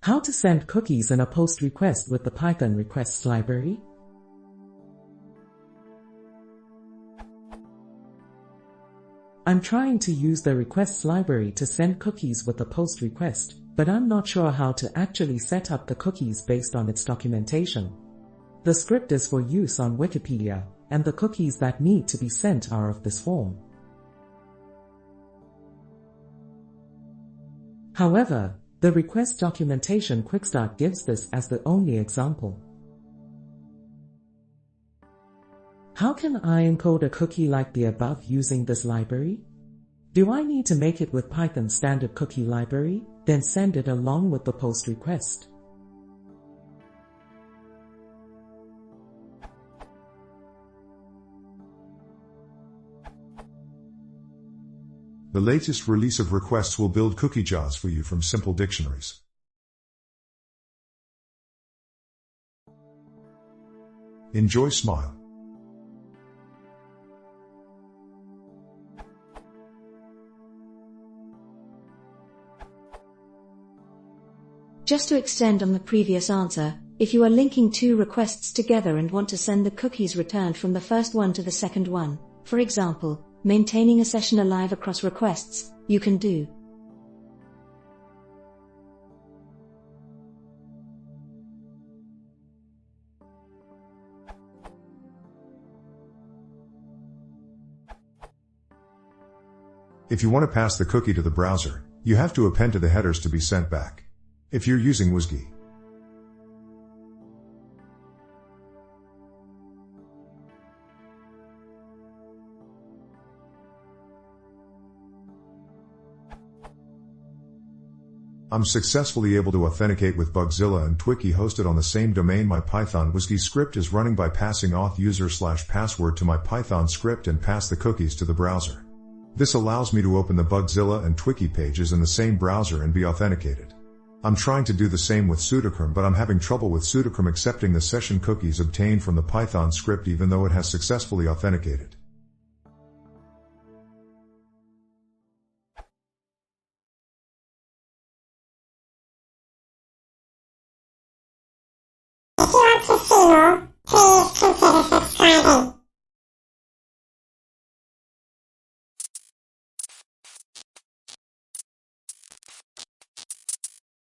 How to send cookies in a post request with the Python requests library? I'm trying to use the requests library to send cookies with a post request, but I'm not sure how to actually set up the cookies based on its documentation. The script is for use on Wikipedia, and the cookies that need to be sent are of this form. However, the request documentation quickstart gives this as the only example. How can I encode a cookie like the above using this library? Do I need to make it with Python standard cookie library, then send it along with the post request? The latest release of requests will build cookie jars for you from simple dictionaries. Enjoy Smile. Just to extend on the previous answer, if you are linking two requests together and want to send the cookies returned from the first one to the second one, for example, maintaining a session alive across requests, you can do. If you want to pass the cookie to the browser, you have to append to the headers to be sent back. If you're using WSGI, I'm successfully able to authenticate with Bugzilla and Twiki hosted on the same domain. My Python WSGI script is running by passing auth user/password to my Python script and pass the cookies to the browser. This allows me to open the Bugzilla and Twiki pages in the same browser and be authenticated. I'm trying to do the same with pseudochrome, but I'm having trouble with pseudochrome accepting the session cookies obtained from the Python script even though it has successfully authenticated. If you want to see more, please consider subscribing.